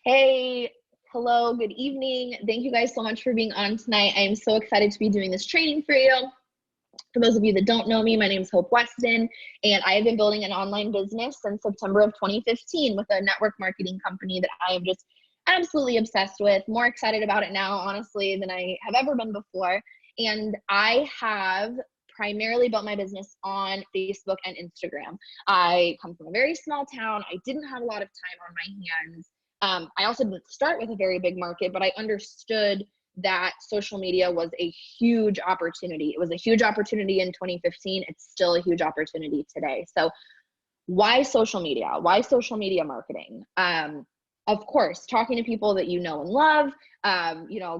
Hey, hello, good evening. Thank you guys so much for being on tonight. I am so excited to be doing this training for you. For those of you that don't know me, my name is Weston, and I have been building an online business since September of 2015 with a network marketing company that I am just absolutely obsessed with. More excited about it now, honestly, than I have ever been before. And I have primarily built my business on Facebook and Instagram. I come from a very small town. I didn't have a lot of time on my hands. I also didn't start with a very big market, but I understood that social media was a huge opportunity. It was a huge opportunity in 2015. It's still a huge opportunity today. So why social media? Why social media marketing? Of course, talking to people that you know and love,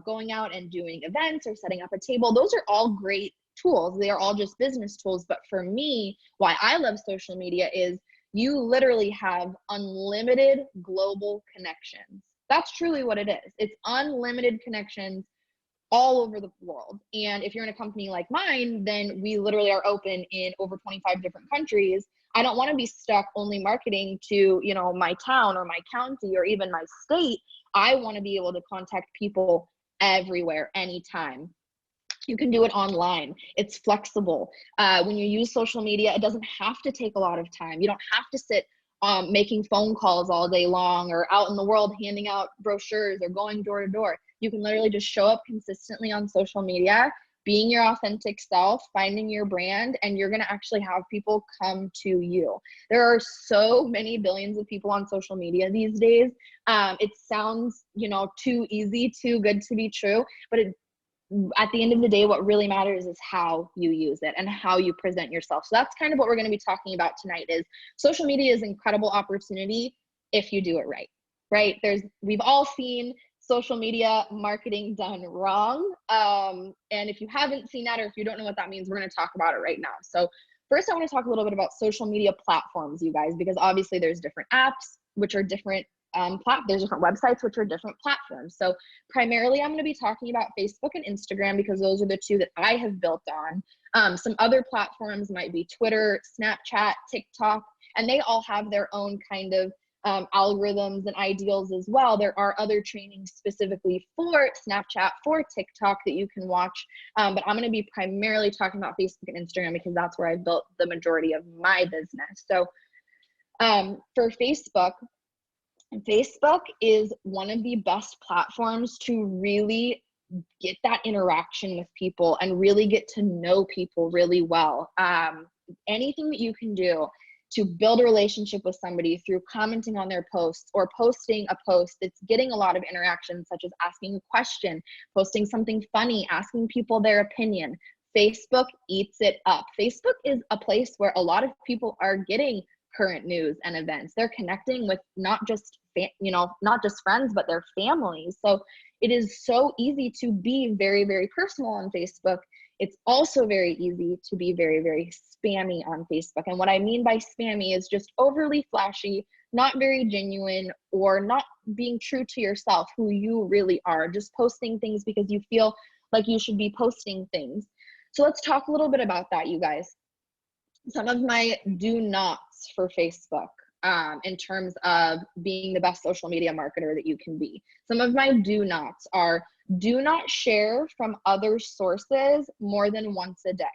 going out and doing events or setting up a table. Those are all great tools. They are all just business tools. But for me, why I love social media is you literally have unlimited global connections. That's truly what it is. It's unlimited connections all over the world. And if you're in a company like mine, then we literally are open in over 25 different countries. I don't want to be stuck only marketing to, my town or my county or even my state. I want to be able to contact people everywhere, anytime. You can do it online. It's flexible. When you use social media, it doesn't have to take a lot of time. You don't have to sit making phone calls all day long or out in the world handing out brochures or going door to door. You can literally just show up consistently on social media, being your authentic self, finding your brand, and you're going to actually have people come to you. There are so many billions of people on social media these days. It sounds, too easy, too good to be true, but at the end of the day, what really matters is how you use it and how you present yourself. So that's kind of what we're going to be talking about tonight. Is social media is an incredible opportunity if you do it right? We've all seen social media marketing done wrong. And if you haven't seen that, or if you don't know what that means, we're going to talk about it right now. So first, I want to talk a little bit about social media platforms, you guys, because obviously there's different apps, which are different there's different websites, which are different platforms. So primarily I'm going to be talking about Facebook and Instagram because those are the two that I have built on. Some other platforms might be Twitter, Snapchat, TikTok, and they all have their own kind of algorithms and ideals as well. There are other trainings specifically for Snapchat, for TikTok that you can watch. But I'm going to be primarily talking about Facebook and Instagram because that's where I've built the majority of my business. So for Facebook is one of the best platforms to really get that interaction with people and really get to know people really well. Anything that you can do to build a relationship with somebody through commenting on their posts or posting a post that's getting a lot of interaction, such as asking a question, posting something funny, asking people their opinion. Facebook eats it up. Facebook is a place where a lot of people are getting current news and events. They're connecting with not just friends, but their families. So it is so easy to be very, very personal on Facebook. It's also very easy to be very, very spammy on Facebook. And what I mean by spammy is just overly flashy, not very genuine, or not being true to yourself, who you really are, just posting things because you feel like you should be posting things. So let's talk a little bit about that, you guys. Some of my do nots for Facebook in terms of being the best social media marketer that you can be. Some of my do nots are: do not share from other sources more than once a day.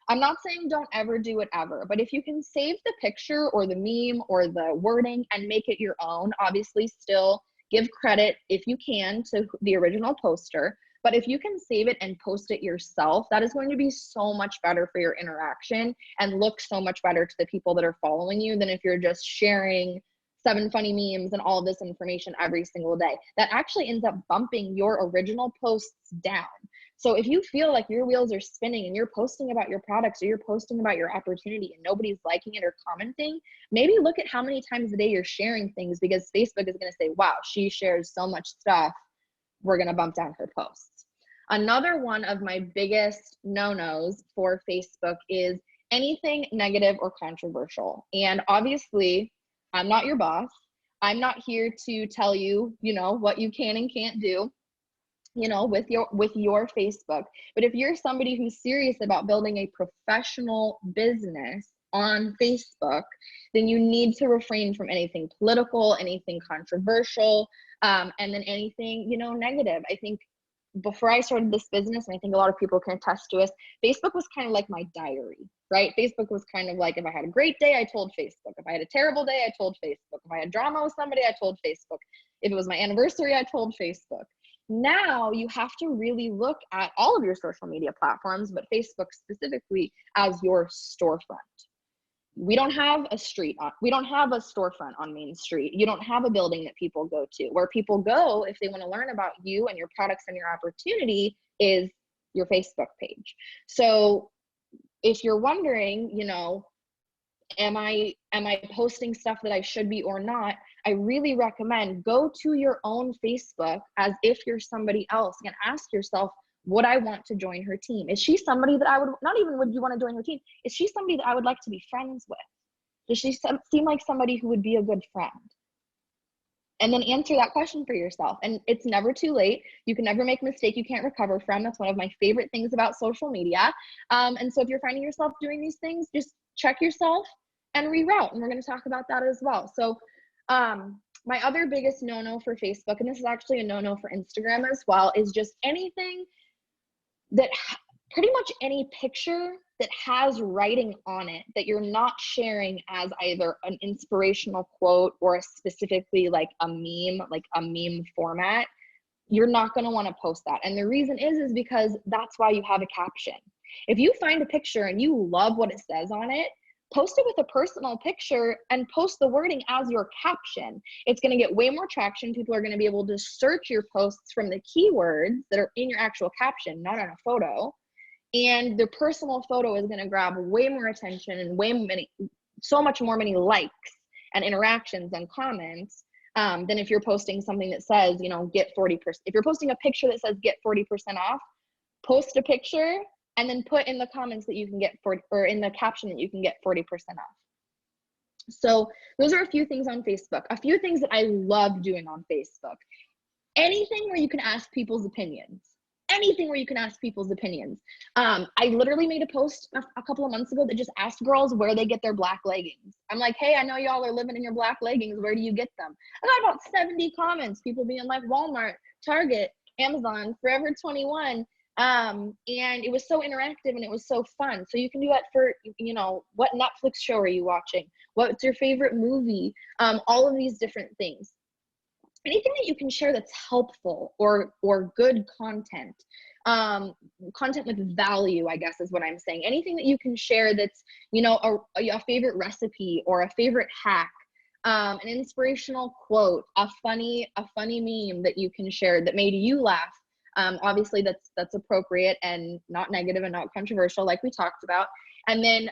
I'm not saying don't ever do it ever, but if you can save the picture or the meme or the wording and make it your own, obviously still give credit if you can to the original poster. But if you can save it and post it yourself, that is going to be so much better for your interaction and look so much better to the people that are following you than if you're just sharing 7 funny memes and all of this information every single day. That actually ends up bumping your original posts down. So if you feel like your wheels are spinning and you're posting about your products or you're posting about your opportunity and nobody's liking it or commenting, maybe look at how many times a day you're sharing things, because Facebook is going to say, wow, she shares so much stuff, we're going to bump down her posts. Another one of my biggest no-nos for Facebook is anything negative or controversial. And obviously, I'm not your boss. I'm not here to tell you, what you can and can't do, with your Facebook. But if you're somebody who's serious about building a professional business, on Facebook, then you need to refrain from anything political, anything controversial, and then anything, you know, negative. I think before I started this business, and I think a lot of people can attest to us, Facebook was kind of like my diary, right? Facebook was kind of like, if I had a great day, I told Facebook. If I had a terrible day, I told Facebook. If I had drama with somebody, I told Facebook. If it was my anniversary, I told Facebook. Now you have to really look at all of your social media platforms, but Facebook specifically, as your storefront. We don't have a storefront on Main Street. You don't have a building that people go to. Where people go if they want to learn about you and your products and your opportunity is your Facebook page. So if you're wondering, you know, am I posting stuff that I should be or not, I really recommend go to your own Facebook as if you're somebody else and ask yourself, would I want to join her team? Is she somebody that I would, not even would you want to join her team, is she somebody that I would like to be friends with? Does she seem like somebody who would be a good friend? And then answer that question for yourself. And it's never too late. You can never make a mistake you can't recover from. That's one of my favorite things about social media. And so if you're finding yourself doing these things, just check yourself and reroute. And we're going to talk about that as well. So my other biggest no-no for Facebook, and this is actually a no-no for Instagram as well, is just anything that pretty much any picture that has writing on it that you're not sharing as either an inspirational quote or specifically like a meme format, you're not going to want to post that. And the reason is because that's why you have a caption. If you find a picture and you love what it says on it, post it with a personal picture and post the wording as your caption. It's going to get way more traction. People are going to be able to search your posts from the keywords that are in your actual caption, not on a photo. And the personal photo is going to grab way more attention and many likes and interactions and comments than if you're posting something that says, you know, get 40%. If you're posting a picture that says get 40% off, post a picture and then put in the comments that you can get or in the caption that you can get 40% off. So those are a few things on Facebook. A few things that I love doing on Facebook. Anything where you can ask people's opinions. Anything where you can ask people's opinions. I literally made a post a couple of months ago that just asked girls where they get their black leggings. I'm like, hey, I know y'all are living in your black leggings. Where do you get them? I got about 70 comments, people being like Walmart, Target, Amazon, Forever 21. And it was so interactive and it was so fun. So you can do that for, you know, what Netflix show are you watching? What's your favorite movie? All of these different things. Anything that you can share that's helpful or good content, content with value, I guess is what I'm saying. Anything that you can share that's, you know, a favorite recipe or a favorite hack, an inspirational quote, a funny meme that you can share that made you laugh. Obviously that's appropriate and not negative and not controversial like we talked about. And then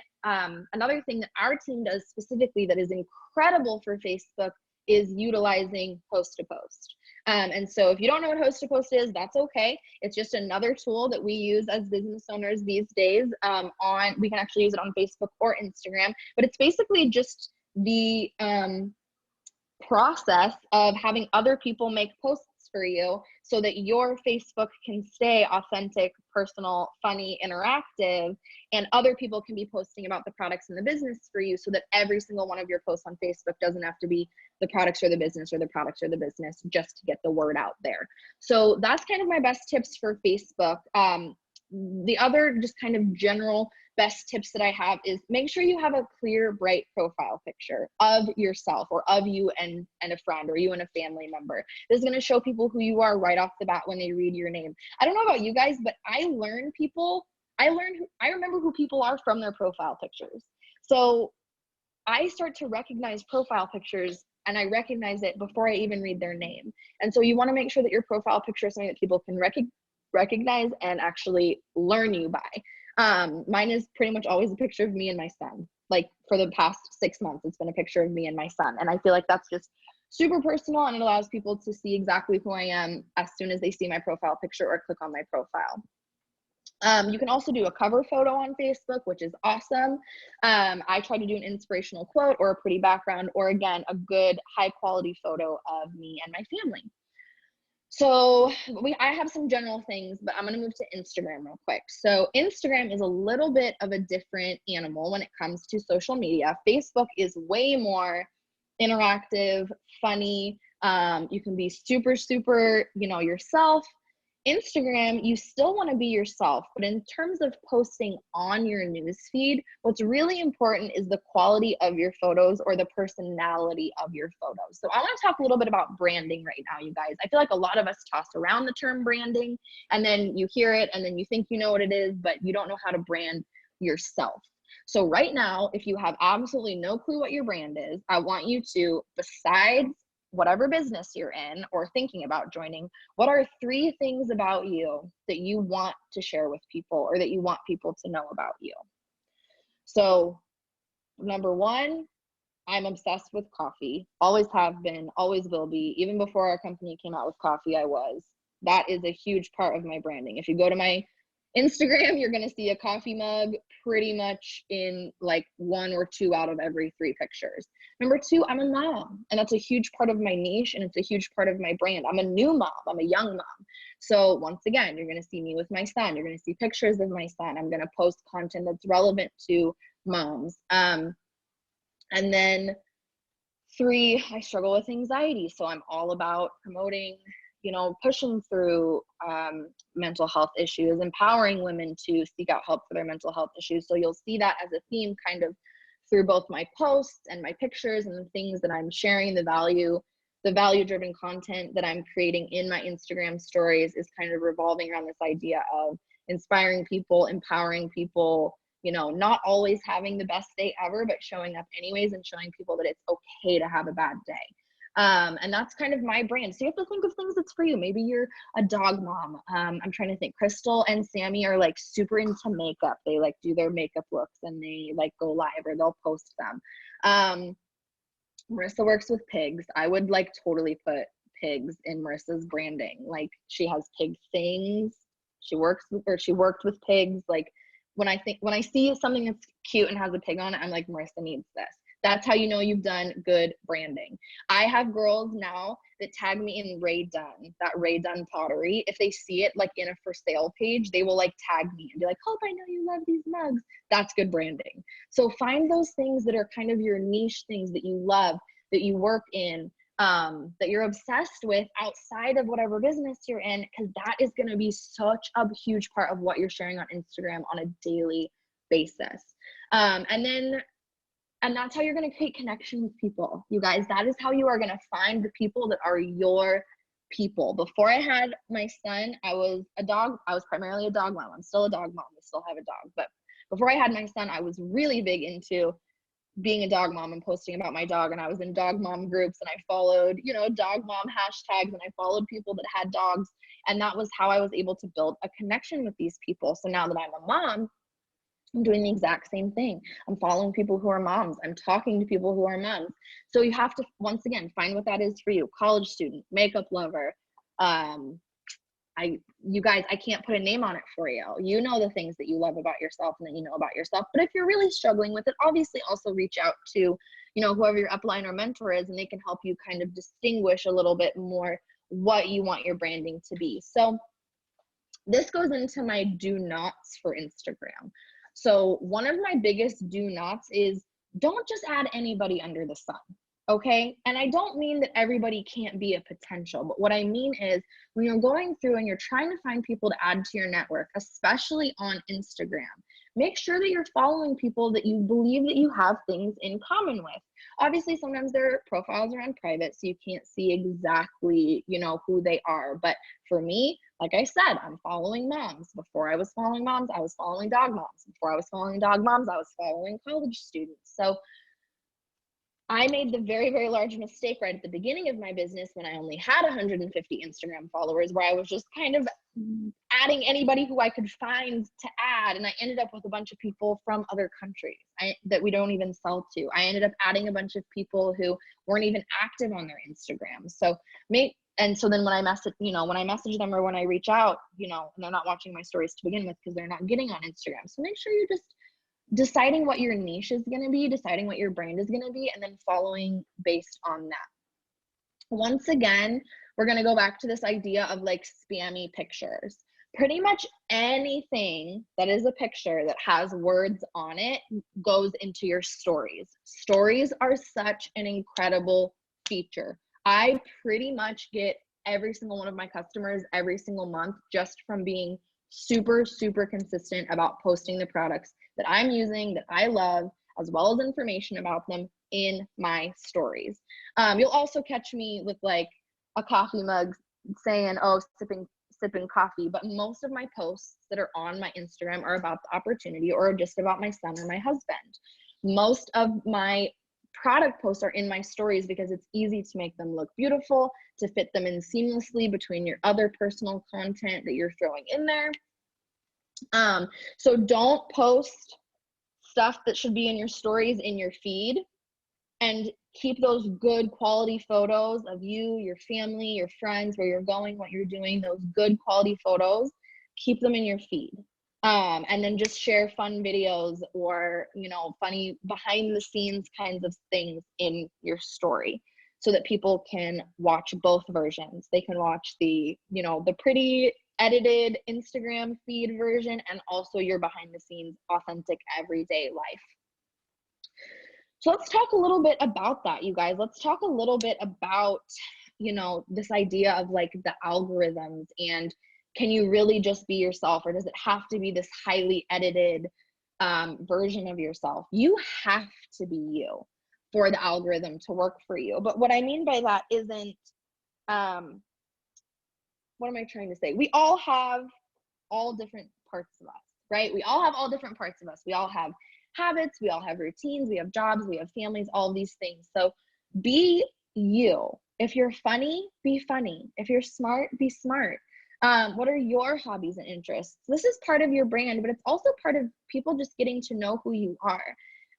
another thing that our team does specifically that is incredible for Facebook is utilizing post to post. And so if you don't know what host to post is, that's okay. It's just another tool that we use as business owners these days. We can actually use it on Facebook or Instagram, but it's basically just the process of having other people make posts for you so that your Facebook can stay authentic, personal, funny, interactive, and other people can be posting about the products and the business for you so that every single one of your posts on Facebook doesn't have to be the products or the business or the products or the business just to get the word out there. So that's kind of my best tips for Facebook. The other just kind of general best tips that I have is make sure you have a clear, bright profile picture of yourself or of you and a friend or you and a family member. This is going to show people who you are right off the bat when they read your name. I don't know about you guys, but I remember who people are from their profile pictures. So I start to recognize profile pictures and I recognize it before I even read their name. And so you want to make sure that your profile picture is something that people can recognize and actually learn you by. Mine is pretty much always a picture of me and my son. Like for the past 6 months, it's been a picture of me and my son. And I feel like that's just super personal and it allows people to see exactly who I am as soon as they see my profile picture or click on my profile. You can also do a cover photo on Facebook, which is awesome. I try to do an inspirational quote or a pretty background, or again, a good high quality photo of me and my family. So I have some general things, but I'm going to move to Instagram real quick. So Instagram is a little bit of a different animal when it comes to social media. Facebook is way more interactive, funny. You can be super, super, yourself. Instagram, you still want to be yourself, but in terms of posting on your newsfeed, what's really important is the quality of your photos or the personality of your photos. So I want to talk a little bit about branding right now, you guys. I feel like a lot of us toss around the term branding, and then you hear it and then you think you know what it is, but you don't know how to brand yourself. So right now, if you have absolutely no clue what your brand is, I want you to, besides whatever business you're in or thinking about joining, what are 3 things about you that you want to share with people or that you want people to know about you? So number 1, I'm obsessed with coffee. Always have been, always will be. Even before our company came out with coffee, I was. That is a huge part of my branding. If you go to my Instagram, you're going to see a coffee mug pretty much in like 1 or 2 out of every 3 pictures. Number 2, I'm a mom, and that's a huge part of my niche, and it's a huge part of my brand. I'm a new mom. I'm a young mom. So once again, you're going to see me with my son. You're going to see pictures of my son. I'm going to post content that's relevant to moms. And then 3, I struggle with anxiety. So I'm all about promoting, pushing through mental health issues, empowering women to seek out help for their mental health issues. So you'll see that as a theme kind of through both my posts and my pictures and the things that I'm sharing, the value-driven content that I'm creating in my Instagram stories is kind of revolving around this idea of inspiring people, empowering people, not always having the best day ever, but showing up anyways and showing people that it's okay to have a bad day. And that's kind of my brand. So you have to think of things that's for you. Maybe you're a dog mom. I'm trying to think. Crystal and Sammy are like super into makeup. They like do their makeup looks and they like go live or they'll post them. Marissa works with pigs. I would like totally put pigs in Marissa's branding. Like she has pig things. She worked with pigs. Like when I see something that's cute and has a pig on it, I'm like, Marissa needs this. That's how you know you've done good branding. I have girls now that tag me in Ray Dunn, that Ray Dunn pottery. If they see it like in a for sale page, they will like tag me and be like, Hope, I know you love these mugs. That's good branding. So find those things that are kind of your niche things that you love, that you work in, that you're obsessed with outside of whatever business you're in, because that is going to be such a huge part of what you're sharing on Instagram on a daily basis. And that's how you're going to create connection with people. You guys, that is how you are going to find the people that are your people. Before I had my son, I was primarily a dog mom. I'm still a dog mom. I still have a dog. But before I had my son, I was really big into being a dog mom and posting about my dog. And I was in dog mom groups and I followed, dog mom hashtags, and I followed people that had dogs. And that was how I was able to build a connection with these people. So now that I'm a mom, I'm doing the exact same thing. I'm following people who are moms. I'm talking to people who are moms. So you have to, once again, find what that is for you. College student, makeup lover. You guys, I can't put a name on it for you. You know the things that you love about yourself and that you know about yourself. But if you're really struggling with it, obviously also reach out to, whoever your upline or mentor is, and they can help you kind of distinguish a little bit more what you want your branding to be. So this goes into my do nots for Instagram. So one of my biggest do nots is don't just add anybody under the sun, okay? And I don't mean that everybody can't be a potential, but what I mean is when you're going through and you're trying to find people to add to your network, especially on Instagram, make sure that you're following people that you believe that you have things in common with. Obviously, sometimes their profiles are on private, so you can't see exactly, who they are. But for me, like I said, I'm following moms. Before I was following moms, I was following dog moms. Before I was following dog moms, I was following college students. So I made the very, very large mistake right at the beginning of my business when I only had 150 Instagram followers, where I was just kind of adding anybody who I could find to add. And I ended up with a bunch of people from other countries that we don't even sell to. I ended up adding a bunch of people who weren't even active on their Instagram. And so then when I message them or when I reach out, and they're not watching my stories to begin with because they're not getting on Instagram. So make sure you're just deciding what your niche is going to be, deciding what your brand is going to be, and then following based on that. Once again, we're going to go back to this idea of like spammy pictures. Pretty much anything that is a picture that has words on it goes into your stories. Stories are such an incredible feature. I pretty much get every single one of my customers every single month just from being super, super consistent about posting the products that I'm using, that I love, as well as information about them in my stories. You'll also catch me with like a coffee mug saying, oh, sipping coffee, but most of my posts that are on my Instagram are about the opportunity or just about my son or my husband. Most of my product posts are in my stories because it's easy to make them look beautiful, to fit them in seamlessly between your other personal content that you're throwing in there. So don't post stuff that should be in your stories in your feed, and keep those good quality photos of you, your family, your friends, where you're going, what you're doing, those good quality photos, keep them in your feed. And then just share fun videos or, you know, funny behind the scenes kinds of things in your story so that people can watch both versions. They can watch the, you know, the pretty edited Instagram feed version and also your behind the scenes, authentic, everyday life. So let's talk a little bit about that, you guys. Let's talk a little bit about, you know, this idea of like the algorithms, and can you really just be yourself, or does it have to be this highly edited version of yourself? You have to be you for the algorithm to work for you. But what I mean by that isn't, what am I trying to say? We all have all different parts of us, right? We all have all different parts of us. We all have habits, we all have routines, we have jobs, we have families, all of these things. So be you. If you're funny, be funny. If you're smart, be smart. What are your hobbies and interests? This is part of your brand, but it's also part of people just getting to know who you are.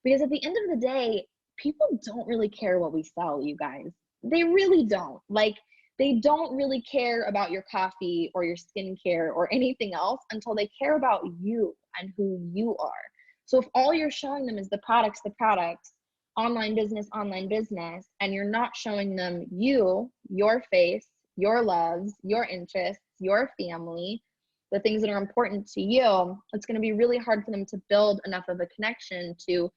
Because at the end of the day, people don't really care what we sell, you guys. They really don't. Like, they don't really care about your coffee or your skincare or anything else until they care about you and who you are. So if all you're showing them is the products, online business, and you're not showing them you, your face, your loves, your interests, your family, the things that are important to you, it's going to be really hard for them to build enough of a connection to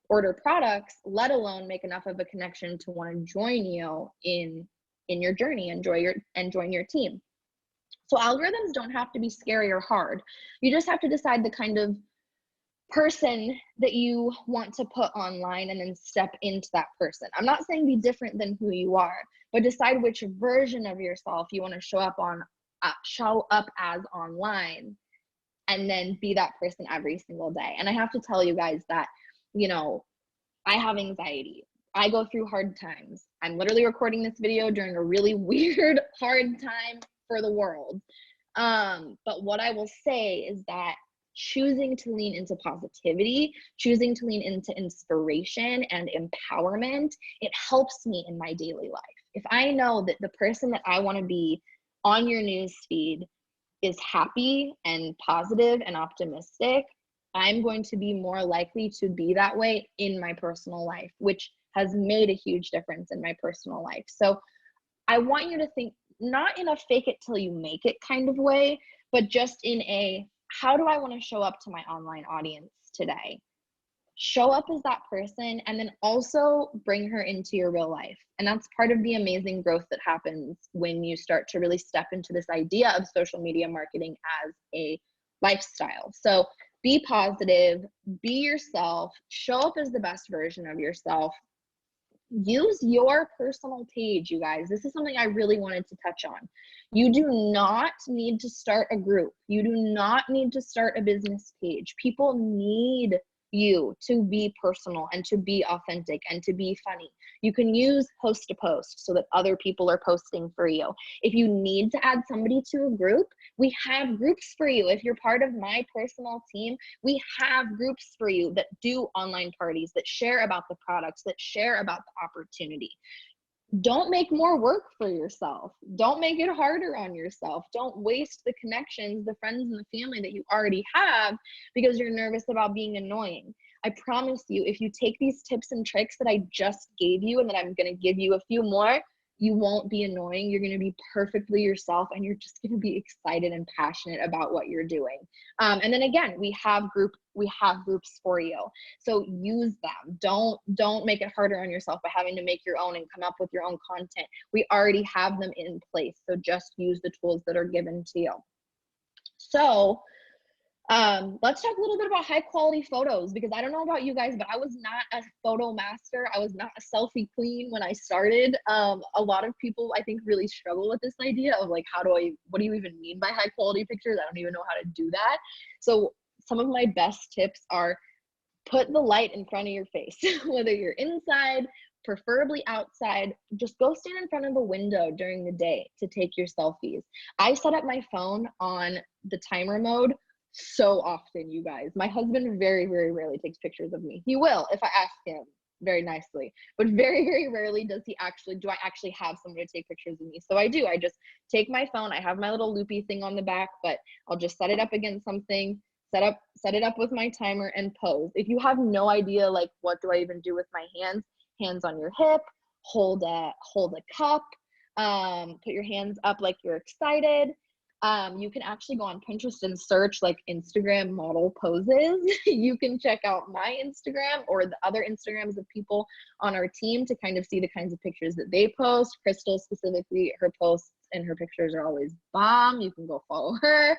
order products, let alone make enough of a connection to want to join you in your journey and join your team. So algorithms don't have to be scary or hard. You just have to decide the kind of person that you want to put online and then step into that person. I'm not saying be different than who you are, but decide which version of yourself you want to show up as online, and then be that person every single day. And I have to tell you guys that, you know, I have anxiety. I go through hard times. I'm literally recording this video during a really weird, hard time for the world. But what I will say is that choosing to lean into positivity, choosing to lean into inspiration and empowerment, it helps me in my daily life. If I know that the person that I want to be on your news feed is happy and positive and optimistic, I'm going to be more likely to be that way in my personal life, which has made a huge difference in my personal life. So I want you to think not in a fake it till you make it kind of way, but just in a, how do I want to show up to my online audience today? Show up as that person, and then also bring her into your real life. And that's part of the amazing growth that happens when you start to really step into this idea of social media marketing as a lifestyle. So be positive, be yourself, show up as the best version of yourself. Use your personal page, you guys. This is something I really wanted to touch on. You do not need to start a group. You do not need to start a business page. People need you to be personal and to be authentic and to be funny. You can use post to post so that other people are posting for you. If you need to add somebody to a group, we have groups for you. If you're part of my personal team, we have groups for you that do online parties, that share about the products, that share about the opportunity. Don't make more work for yourself. Don't make it harder on yourself. Don't waste the connections, the friends and the family that you already have because you're nervous about being annoying. I promise you, if you take these tips and tricks that I just gave you and that I'm going to give you a few more, You won't be annoying. You're going to be perfectly yourself, and you're just going to be excited and passionate about what you're doing. And then again, we have groups for you. So use them. Don't make it harder on yourself by having to make your own and come up with your own content. We already have them in place. So just use the tools that are given to you. So let's talk a little bit about high quality photos, because I don't know about you guys, but I was not a photo master. I was not a selfie queen when I started. A lot of people, I think, really struggle with this idea of like, what do you even mean by high quality pictures? I don't even know how to do that. So some of my best tips are put the light in front of your face, whether you're inside, preferably outside. Just go stand in front of a window during the day to take your selfies. I set up my phone on the timer mode so often, you guys. My husband very, very rarely takes pictures of me. He will if I ask him very nicely, but very, very rarely do I actually have someone to take pictures of me. So I do. I just take my phone. I have my little loopy thing on the back, but I'll just set it up against something, set it up with my timer, and pose. If you have no idea, like, what do I even do with my hands on your hip, hold a cup, put your hands up like you're excited. You can actually go on Pinterest and search like Instagram model poses. You can check out my Instagram or the other Instagrams of people on our team to kind of see the kinds of pictures that they post. Crystal specifically, her posts and her pictures are always bomb. You can go follow her.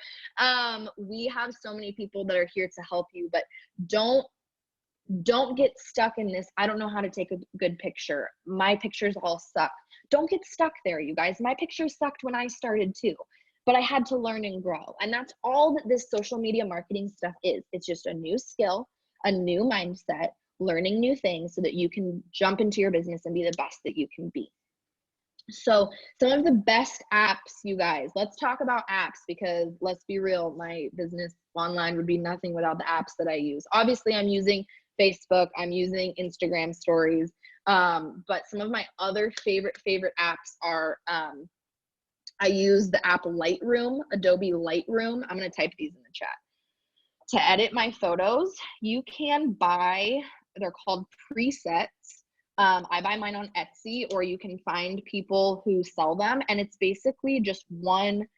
We have so many people that are here to help you, but don't get stuck in this, I don't know how to take a good picture. My pictures all suck. Don't get stuck there, you guys. My pictures sucked when I started too, but I had to learn and grow. And that's all that this social media marketing stuff is. It's just a new skill, a new mindset, learning new things so that you can jump into your business and be the best that you can be. So some of the best apps, you guys, let's talk about apps, because let's be real, my business online would be nothing without the apps that I use. Obviously, I'm using Facebook, I'm using Instagram stories, but some of my other favorite apps are, I use the app Lightroom, Adobe Lightroom. I'm going to type these in the chat. To edit my photos, you can buy, they're called presets. I buy mine on Etsy, or you can find people who sell them, and it's basically just one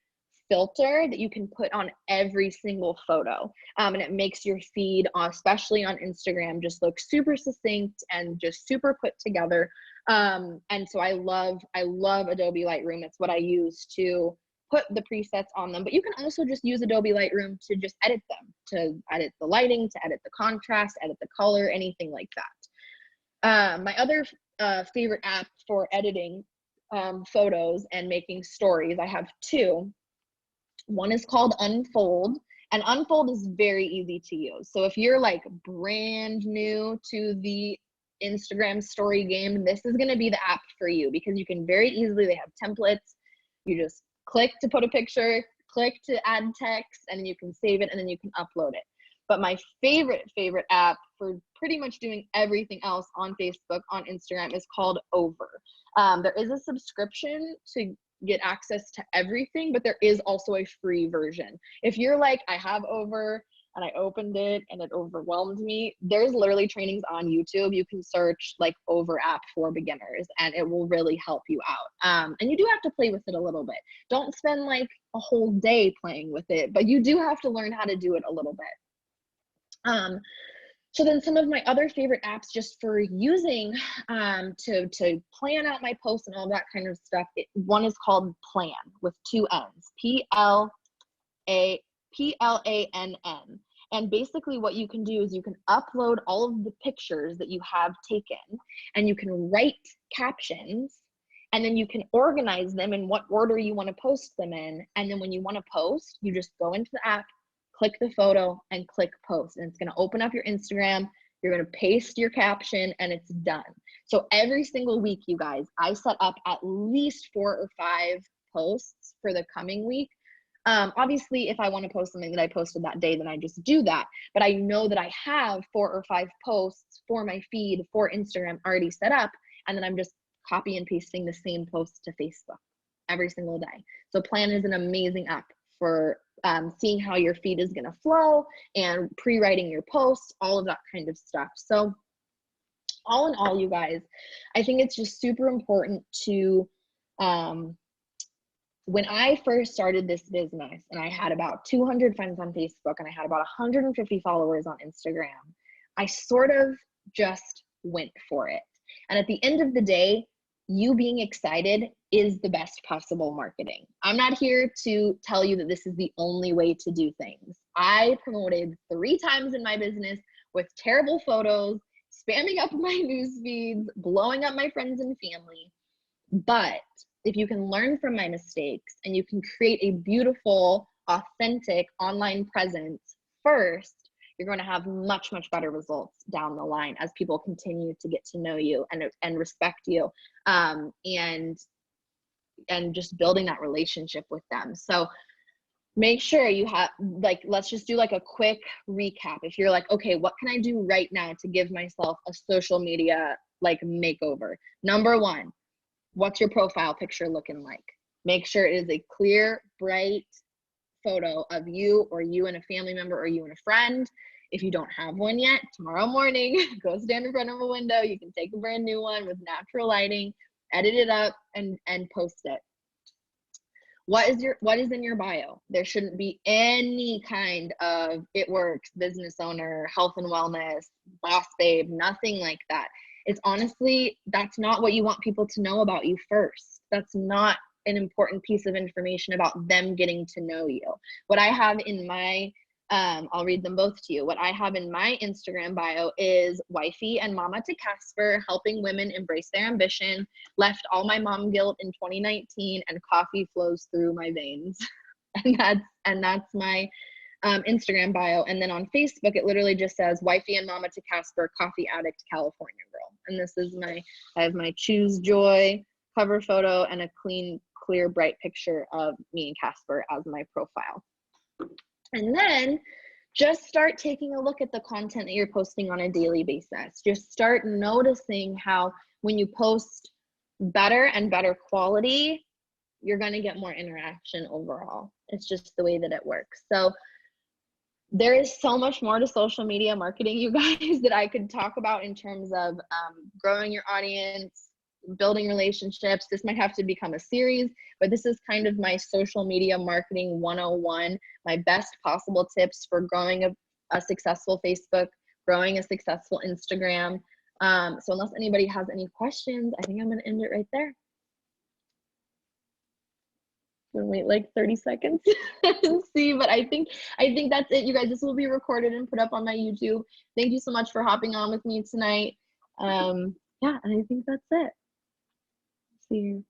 filter that you can put on every single photo, and it makes your feed, especially on Instagram, just look super succinct and just super put together. And so I love Adobe Lightroom. It's what I use to put the presets on them, but you can also just use Adobe Lightroom to just edit them, to edit the lighting, to edit the contrast, edit the color, anything like that. My other favorite app for editing photos and making stories, I have two. One is called Unfold, and Unfold is very easy to use. So if you're like brand new to the Instagram story game, this is going to be the app for you, because you can very easily, they have templates. You just click to put a picture, click to add text, and then you can save it, and then you can upload it. But my favorite app for pretty much doing everything else on Facebook, on Instagram, is called Over. There is a subscription to get access to everything, but there is also a free version. If you're like, I have Over and I opened it and it overwhelmed me, there's literally trainings on YouTube. You can search like Over app for beginners, and it will really help you out. And you do have to play with it a little bit. Don't spend like a whole day playing with it, but you do have to learn how to do it a little bit. So then some of my other favorite apps just for using to plan out my posts and all that kind of stuff, one is called Plan with two N's, P-L-A-N-N. And basically what you can do is you can upload all of the pictures that you have taken, and you can write captions, and then you can organize them in what order you want to post them in. And then when you want to post, you just go into the app, click the photo, and click post, and it's going to open up your Instagram. You're going to paste your caption, and it's done. So every single week, you guys, I set up at least 4 or 5 posts for the coming week. Obviously, if I want to post something that I posted that day, then I just do that. But I know that I have 4 or 5 posts for my feed for Instagram already set up, and then I'm just copy and pasting the same post to Facebook every single day. So Plan is an amazing app for seeing how your feed is going to flow and pre-writing your posts, all of that kind of stuff. So all in all, you guys, I think it's just super important to When I first started this business and I had about 200 friends on Facebook and I had about 150 followers on Instagram, I sort of just went for it. And at the end of the day, you being excited is the best possible marketing. I'm not here to tell you that this is the only way to do things. I promoted 3 times in my business with terrible photos, spamming up my news feeds, blowing up my friends and family. But if you can learn from my mistakes and you can create a beautiful, authentic online presence first, you're going to have much, much better results down the line as people continue to get to know you and respect you, and just building that relationship with them. So make sure you have, like, let's just do like a quick recap. If you're like, okay, what can I do right now to give myself a social media like makeover? Number 1, what's your profile picture looking like? Make sure it is a clear, bright photo of you or you and a family member or you and a friend. If you don't have one yet, tomorrow morning, go stand in front of a window. You can take a brand new one with natural lighting, edit it up, and post it. What is in your bio? There shouldn't be any kind of it works, business owner, health and wellness, boss babe, nothing like that. It's honestly, that's not what you want people to know about you first. That's not an important piece of information about them getting to know you. What I have in my, I'll read them both to you. What I have in my Instagram bio is wifey and mama to Casper, helping women embrace their ambition, left all my mom guilt in 2019, and coffee flows through my veins. and that's my Instagram bio. And then on Facebook, it literally just says wifey and mama to Casper, coffee addict, California girl. And this is I have my Choose Joy cover photo and a clean, clear, bright picture of me and Casper as my profile. And then just start taking a look at the content that you're posting on a daily basis. Just start noticing how when you post better and better quality, you're going to get more interaction overall. It's just the way that it works. So there is so much more to social media marketing, you guys, that I could talk about in terms of growing your audience, building relationships. This might have to become a series, but this is kind of my social media marketing 101, my best possible tips for growing a successful Facebook, growing a successful Instagram. So unless anybody has any questions, I think I'm going to end it right there. Wait like 30 seconds and see, but I think that's it, you guys. This will be recorded and put up on my YouTube. Thank you so much for hopping on with me tonight. Yeah, and I think that's it. See you.